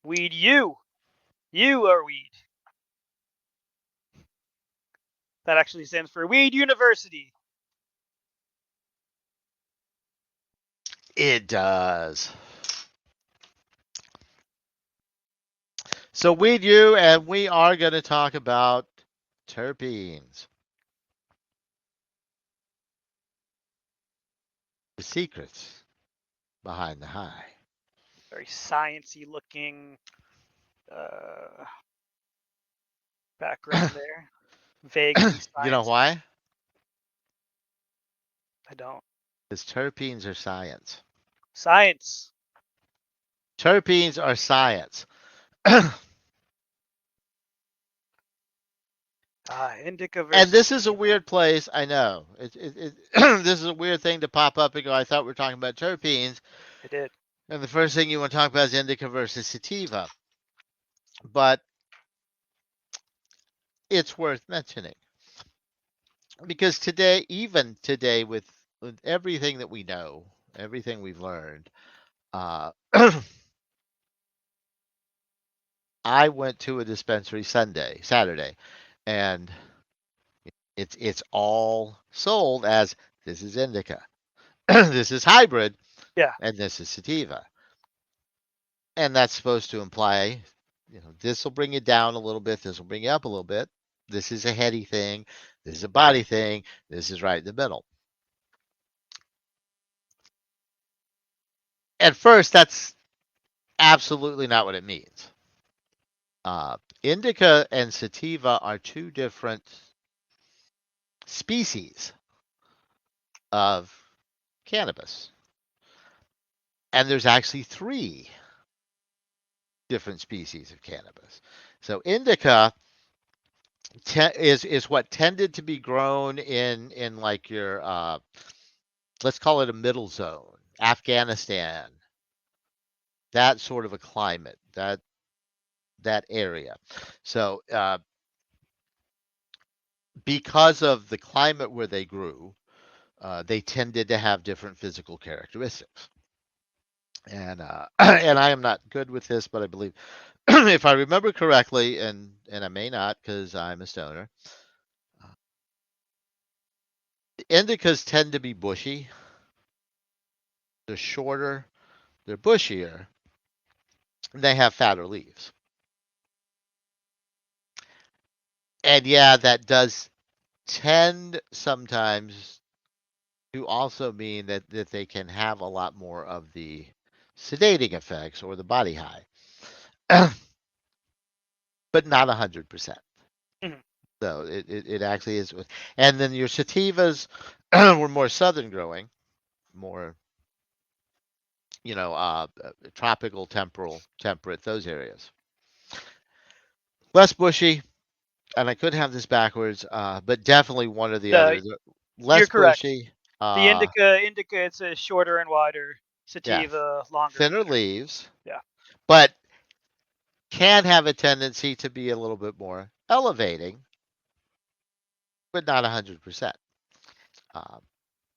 Weed you. You are weed. That actually stands for Weed University. It does. So we do, and we are going to talk about terpenes, the secrets behind the high. Very sciencey looking uh, background there. Vaguely You know sciencey. why? I don't. Because terpenes are science. Science. Terpenes are science. Indica And versus this is a sativa. weird place. I know. This is a weird thing to pop up and go, I thought we were talking about terpenes. I did. And the first thing you want to talk about is indica versus sativa. But it's worth mentioning because today, even today, with everything that we know, everything we've learned, uh, I went to a dispensary Saturday, and it's all sold as this is indica, this is hybrid, Yeah. and this is sativa, and that's supposed to imply, this will bring you down a little bit, this will bring you up a little bit. This is a heady thing, this is a body thing, this is right in the middle. At first, that's absolutely not what it means. Indica and sativa are two different species of cannabis. And there's actually three different species of cannabis. So indica is what tended to be grown in like your let's call it a middle zone, Afghanistan, that sort of a climate, that area. So because of the climate where they grew, they tended to have different physical characteristics. And and I am not good with this, but I believe if I remember correctly, and I may not because I'm a stoner, indicas tend to be bushy. They're shorter, they're bushier, and they have fatter leaves. And yeah, that does tend sometimes to also mean that they can have a lot more of the sedating effects or the body high, but not 100%. Mhm. So it actually is. And then your sativas were more southern growing, more, tropical, temperate, those areas. Less bushy, and I could have this backwards, but definitely one or the The other. you're Less correct. bushy, The indica it's a shorter and wider. yeah, Sativa longer and thinner thicker. leaves, Yeah. but can have a tendency to be a little bit more elevating, but not 100%. Um,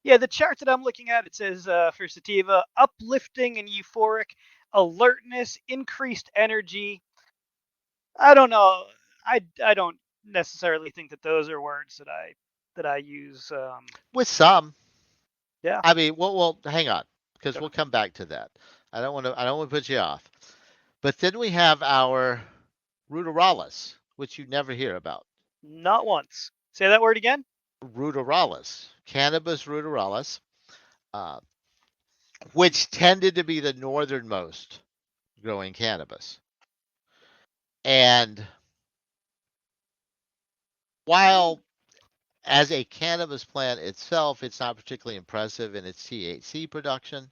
Yeah, the chart that I'm looking at, it says for sativa, uplifting and euphoric, alertness, increased energy. I don't know. I don't necessarily think that those are words that I use. with some, Yeah. I mean, well, hang on, because Okay. we'll come back to that. I don't want to put you off. But then we have our ruderalis, which you never hear about. Not once. Say that word again. Ruderalis, Cannabis ruderalis, uh, which tended to be the northernmost growing cannabis. And while as a cannabis plant itself, it's not particularly impressive in its THC production,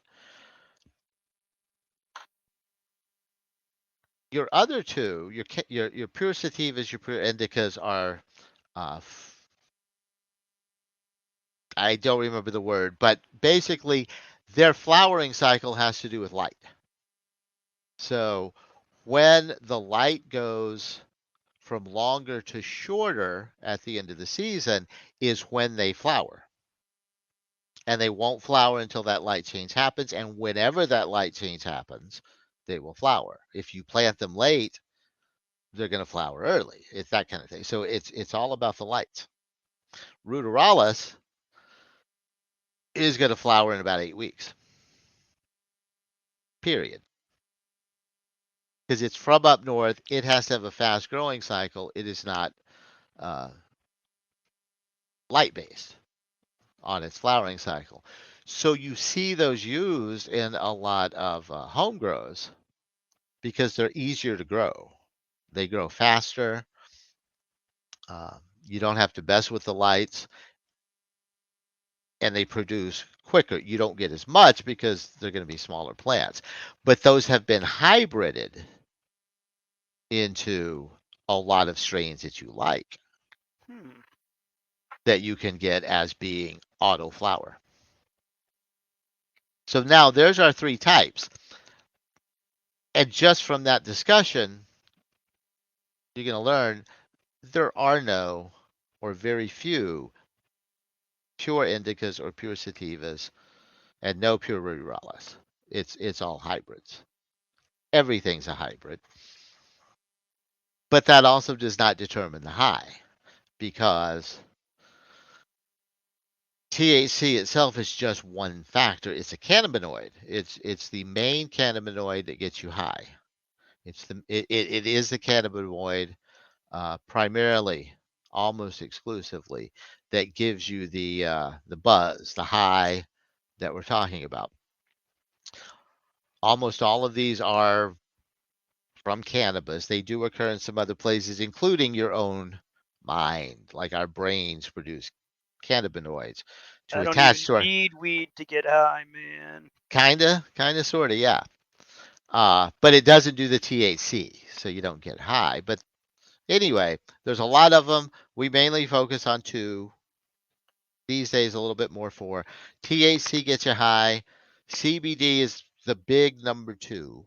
your other two, your pure sativas, your pure indicas are, uh, I don't remember the word, but basically their flowering cycle has to do with light. So when the light goes from longer to shorter at the end of the season is when they flower. And they won't flower until that light change happens. And whenever that light change happens, they will flower. If you plant them late, they're going to flower early. It's that kind of thing. So it's all about the lights. Ruderalis is going to flower in about 8 weeks. Period. Because it's from up north, it has to have a fast growing cycle. It is not uh, light based on its flowering cycle. So you see those used in a lot of home grows because they're easier to grow. They grow faster. Uh, you don't have to mess with the lights, and they produce quicker. You don't get as much because they're going to be smaller plants. But those have been hybrided into a lot of strains that you like Hmm. that you can get as being auto flower. So now there's our three types. And just from that discussion, you're going to learn there are no or very few pure indicas or pure sativas and no pure ruderalis. It's all hybrids. Everything's a hybrid. But that also does not determine the high because THC itself is just one factor. It's a cannabinoid. It's the main cannabinoid that gets you high. It is the cannabinoid primarily, almost exclusively, that gives you the buzz, the high that we're talking about. Almost all of these are from cannabis. They do occur in some other places, including your own mind, like our brains produce cannabinoids to I don't attach even to our need weed to get high, man. sorta, yeah. But it doesn't do the THC, so you don't get high. But anyway, there's a lot of them. We mainly focus on two these days, a little bit more four. THC gets you high. CBD is the big number two.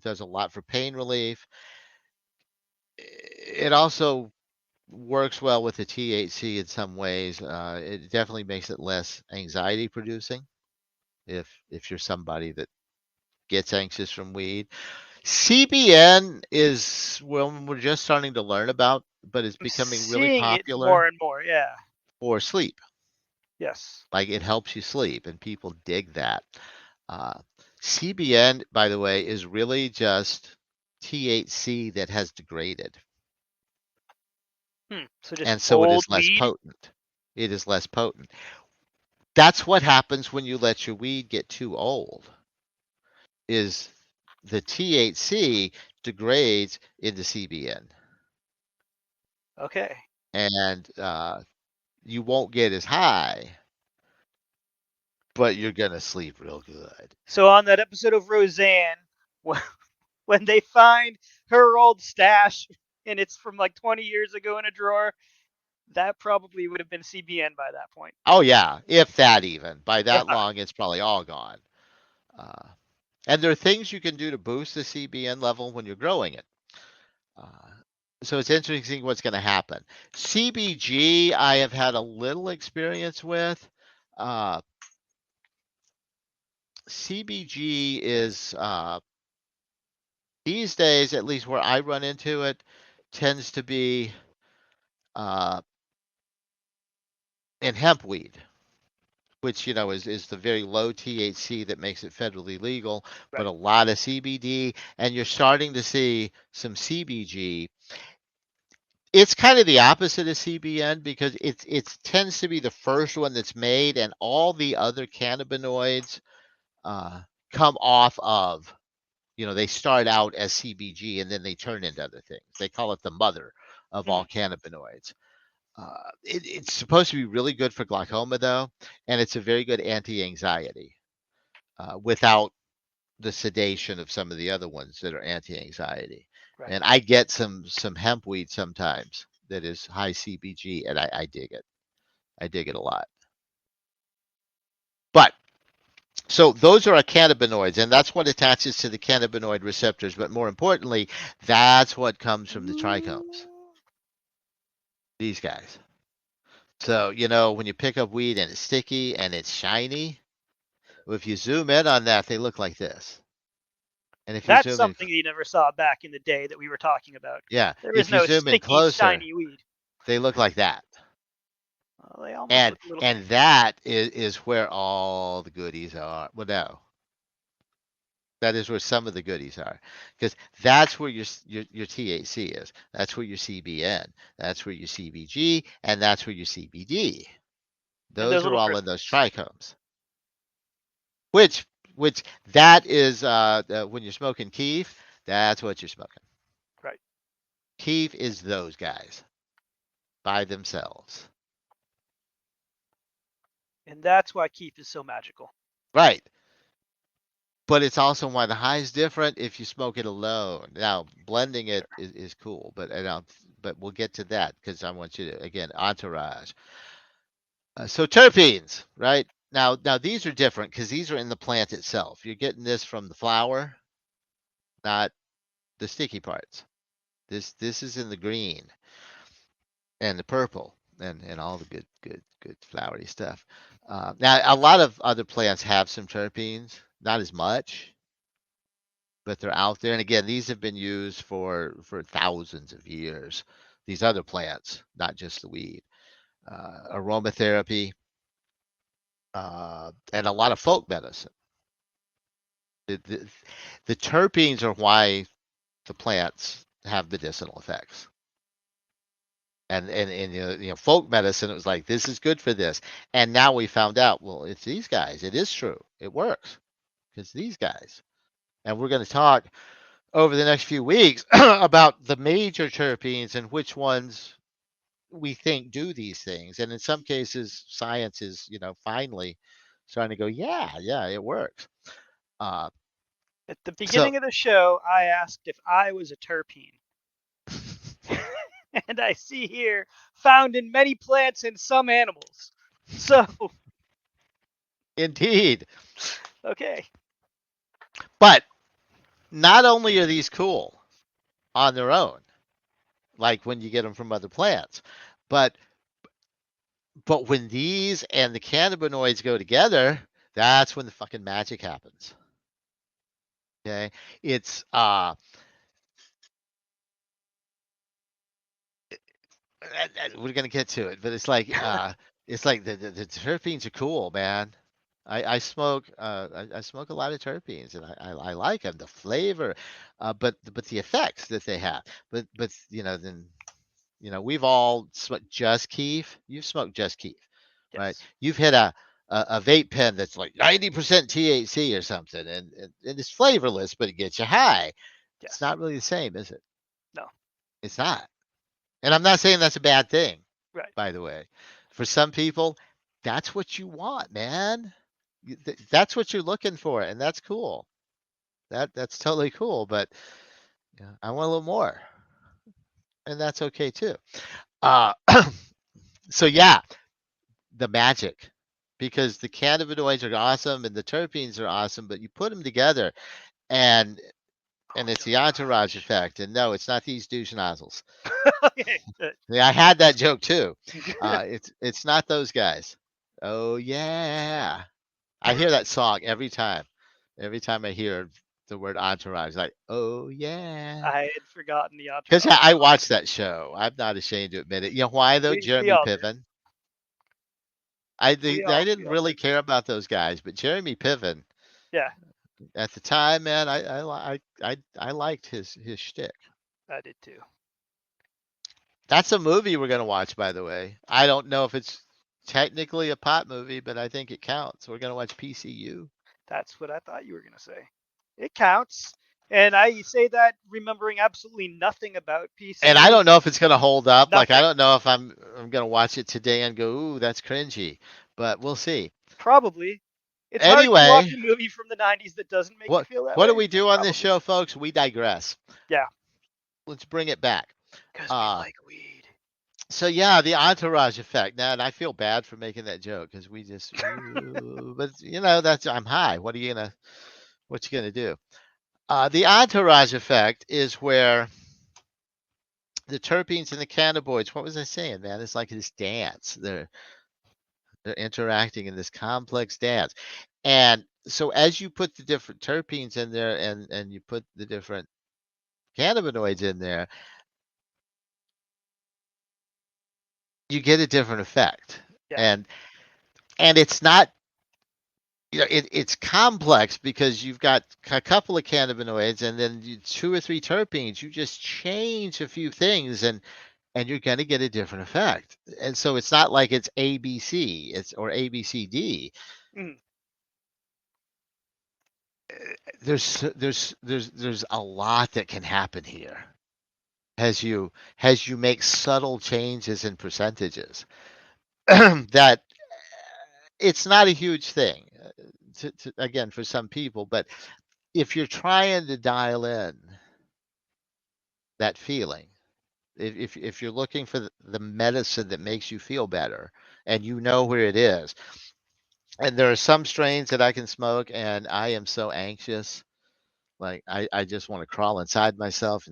Does a lot for pain relief. It also works well with the THC in some ways. It definitely makes it less anxiety producing if you're somebody that gets anxious from weed. CBN is one we're just starting to learn about, but it's I'm becoming really seeing it popular more and more. Yeah. for sleep. Yes. Like it helps you sleep, and people dig that. Uh, CBN, by the way, is really just THC that has degraded, So just and so it old is less weed. potent. It is less potent. That's what happens when you let your weed get too old. Is the THC degrades into CBN, Okay. and you won't get as high, but you're gonna sleep real good. So on that episode of Roseanne, when they find her old stash and it's from like 20 years ago in a drawer, that probably would have been CBN by that point. Oh yeah, if that even. By Yeah. that long, it's probably all gone. Uh, and there are things you can do to boost the CBN level when you're growing it. Uh, so it's interesting what's going to happen. CBG, I have had a little experience with. Uh, CBG is these days, at least where I run into it, tends to be uh, in hemp weed, which is the very low THC that makes it federally legal, but Right. a lot of CBD, and you're starting to see some CBG. It's kind of the opposite of CBN because it tends to be the first one that's made, and all the other cannabinoids uh, come off of. They start out as CBG and then they turn into other things. They call it the mother of all Mhm. cannabinoids. It's supposed to be really good for glaucoma, though, and it's a very good anti-anxiety without the sedation of some of the other ones that are anti-anxiety. Right. And I get some hemp weed sometimes that is high CBG, and I dig it. I dig it a lot. But so those are our cannabinoids, and that's what attaches to the cannabinoid receptors. But more importantly, that's what comes from the trichomes. These guys. So when you pick up weed and it's sticky and it's shiny, well, if you zoom in on that, they look like this. And if you That's zoom in, something you never saw back in the day that we were talking about. yeah, There is if you no zoom in sticky, closer, shiny weed. they look like that. Well, they almost And look a little. and that is where all the goodies are. Well, no, that is where some of the goodies are, because that's where your THC is. That's where your CBN. That's where your CBG, and that's where your CBD. And those Those are little all in those crystals. trichomes. Which which that is when you're smoking keef, that's what you're smoking. Right. Keef is those guys by themselves. And that's why keef is so magical. Right. But it's also why the high is different if you smoke it alone. Now, blending it Sure. is cool, but we'll get to that because I want you to again entourage. So terpenes, right? Now these are different because these are in the plant itself. You're getting this from the flower, not the sticky parts. This is in the green and the purple and all the good flowery stuff. Now a lot of other plants have some terpenes, not as much, but they're out there. And again, these have been used for thousands of years. These other plants, not just the weed, aromatherapy, and a lot of folk medicine. The, the, the terpenes are why the plants have medicinal effects. And folk medicine, it was like this is good for this, and now we found out, well, it's these guys. It is true. It works because these guys. And we're going to talk over the next few weeks about the major terpenes and which ones we think do these things. And in some cases, science is, finally starting to go, yeah, it works. Uh, At the so beginning of the show, I asked if I was a terpene. And I see here found in many plants and some animals. So, indeed, okay. but not only are these cool on their own, like when you get them from other plants, but when these and the cannabinoids go together, that's when the fucking magic happens. Okay, it's we're gonna get to it, but it's like the terpenes are cool, man. I smoke I smoke a lot of terpenes and I like them, the flavor, but the effects that they have. But then we've all smoked just keef. You've smoked just keef, right? Yes. You've hit a vape pen that's like 90% THC or something, and it's flavorless, but it gets you high. It's Yes. not really the same, is it? No. It's not. And I'm not saying that's a bad thing, Right. by the way. For some people, that's what you want, man. That's what you're looking for, and that's cool. That's totally cool. But yeah, I want a little more, and that's okay too. Uh, so yeah, the magic, because the cannabinoids are awesome and the terpenes are awesome, but you put them together, and it's the entourage Entourage. effect. And no, it's not these douche nozzles. Okay. Yeah, I had that joke too. It's not those guys. Oh yeah, I hear that song every time. Every time I hear the word entourage, like oh yeah, I had forgotten the because entourage I song. watched that show. I'm not ashamed to admit it. You know why though? We Jeremy all did. Piven. I We didn't all really did. care about those guys, but Jeremy Piven Yeah, at the time, man, I liked his shtick. I did too. That's a movie we're gonna watch, by the way. I don't know if it's technically a pot movie, but I think it counts. We're gonna watch PCU. That's what I thought you were going to say. It counts. And I say that remembering absolutely nothing about And I PCU. don't know if it's gonna hold up. Like I Nothing. don't know if I'm gonna watch it today and go, ooh, that's cringy. But we'll see. Probably. It's hard to watch Anyway, a movie from the 90s that doesn't make you feel that what do way, we but do on this probably. show, folks? We digress. Yeah, Let's bring it back. because we Uh like weed. so yeah, the entourage effect. Now, and I feel bad for making that joke because but that's I'm high. What you gonna do? The entourage effect is where the terpenes and the cannabinoids. What was I saying, man? It's like this dance. They're interacting in this complex dance. And so as you put the different terpenes in there and you put the different cannabinoids in there, you get a different effect. Yeah. And it's not, it's complex because you've got a couple of cannabinoids and then two or three terpenes. You just change a few things and you're going to get a different effect. And so it's not like it's ABC, it's or ABCD. Mm. There's a lot that can happen here as you make subtle changes in percentages that it's not a huge thing again for some people, but if you're trying to dial in that feeling, if you're looking for the medicine that makes you feel better and you know where it is, and there are some strains that I can smoke and I am so anxious, like I just want to crawl inside myself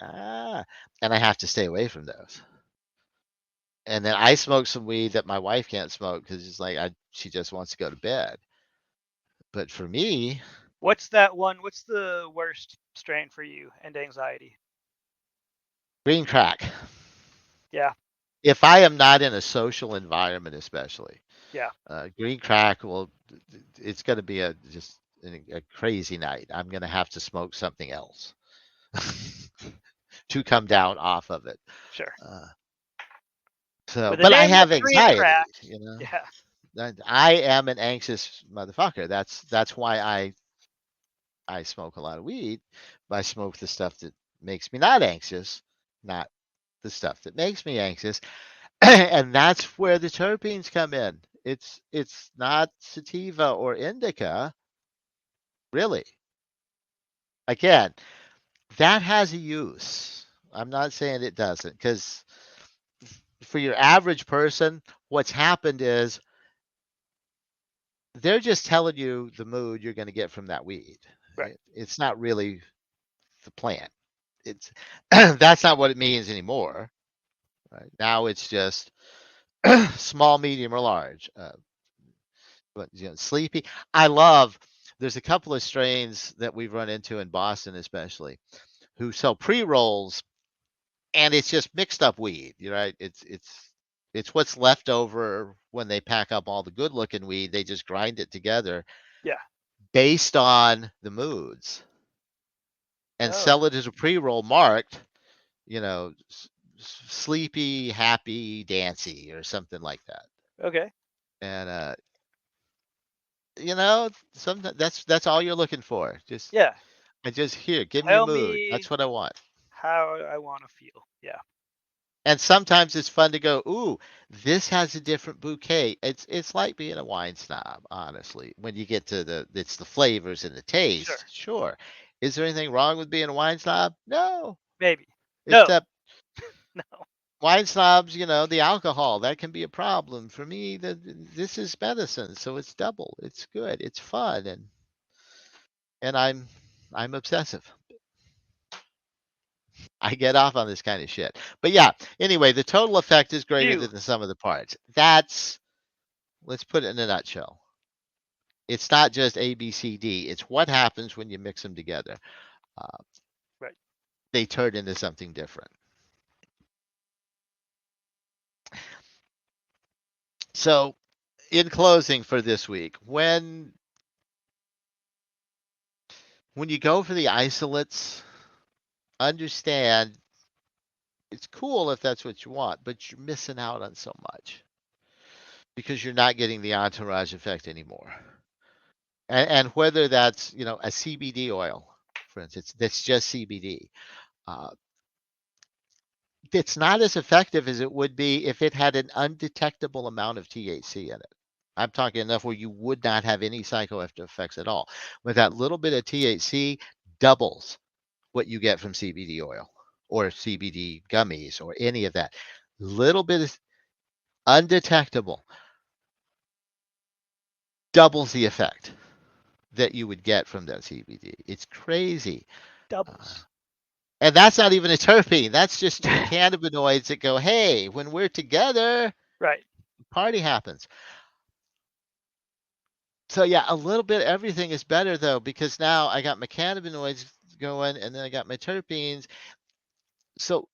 ah, and I have to stay away from those. And then I smoke some weed that my wife can't smoke because it's like she just wants to go to bed. But for me, What's that one? What's the worst strain for you and anxiety? green crack. Yeah. If I am not in a social environment, especially, Yeah. green crack will, it's going to be a crazy night. I'm going to have to smoke something else to come down off of it. Sure. Uh, so, With the but I name have like green anxiety, crack. Yeah. I am an anxious motherfucker. That's why I smoke a lot of weed. But I smoke the stuff that makes me not anxious, not the stuff that makes me anxious. And that's where the terpenes come in. It's not sativa or indica, really. Again, that has a use. I'm not saying it doesn't, because for your average person, what's happened is they're just telling you the mood you're going to get from that weed. Right. It's not really the plant. It's that's not what it means anymore. Right now, it's just small, medium, or large. But sleepy. I love. There's a couple of strains that we've run into in Boston, especially, who sell pre rolls, and it's just mixed up weed. You're right. It's what's left over when they pack up all the good looking weed. They just grind it together Yeah. based on the moods and Oh. sell it as a pre roll marked, you know, sleepy, happy, dancy, or something like that. Okay. And sometimes that's all you're looking for. Yeah. Just here, give me a Tell mood. That's me what I want. how I want to feel. Yeah. And sometimes it's fun to go, ooh, this has a different bouquet. It's like being a wine snob, honestly. When you get to it's the flavors and the Sure. taste, sure. Is there anything wrong with being a wine snob? No. Maybe. No. Except No. wine snobs, the alcohol, that can be a problem. For me, this is medicine, so it's double. It's good. It's fun, and I'm obsessive. I get off on this kind of shit. But yeah, anyway, the total effect is greater Phew. than the sum of the parts. Let's put it in a nutshell. It's not just A, B, C, D. It's what happens when you mix them together. Uh, Right. they turn into something different. So, in closing for this week, when you go for the isolates, understand it's cool if that's what you want, but you're missing out on so much because you're not getting the entourage effect anymore. And whether that's a CBD oil, for instance, that's just CBD, uh, it's not as effective as it would be if it had an undetectable amount of THC in it. I'm talking enough where you would not have any psychoactive effects at all. With that little bit of THC, doubles what you get from CBD oil or CBD gummies or any of that. Little bit of undetectable doubles the effect that you would get from that CBD. It's crazy. Uh, Doubles. and that's not even a terpene. That's just two cannabinoids that go, hey, when we're together, Right. party happens. So yeah, a little bit everything is better though because now I got my cannabinoids going and then I got my terpenes. So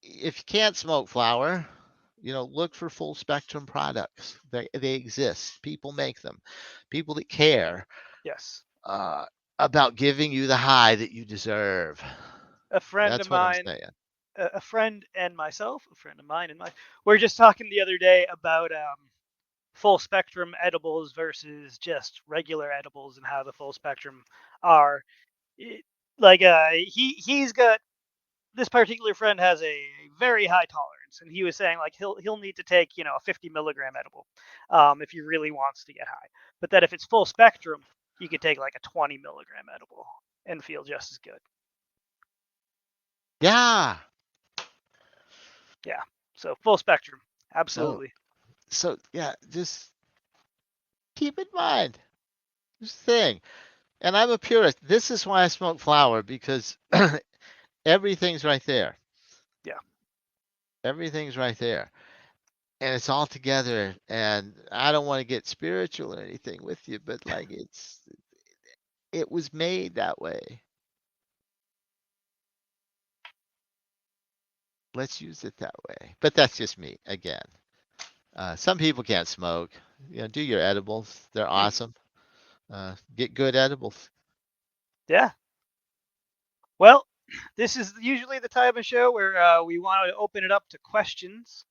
if you can't smoke flower, look for full spectrum products. They exist. People make them. People that care Yes. uh, about giving you the high that you deserve. A friend of That's what I'm mine, saying. a friend and myself, a friend of mine and my, we are just talking the other day about full spectrum edibles versus just regular edibles and how the full spectrum are. It, like he's got this particular friend has a very high tolerance, and he was saying like he'll need to take a 50 milligram edible if he really wants to get high. But that if it's full spectrum, he could take like a 20 milligram edible and feel just as good. Yeah. Yeah. So full spectrum, So absolutely. so yeah, just keep in mind this thing. And I'm a purist. This is why I smoke flower because everything's right there. Yeah. Everything's right there. And it's all together. And I don't want to get spiritual or anything with you, but like it was made that way. Let's use it that way. But that's just me again. Some people can't smoke. Do your edibles. They're Mhm. awesome. Get good edibles. Yeah. Well, this is usually the time of show where we want to open it up to questions.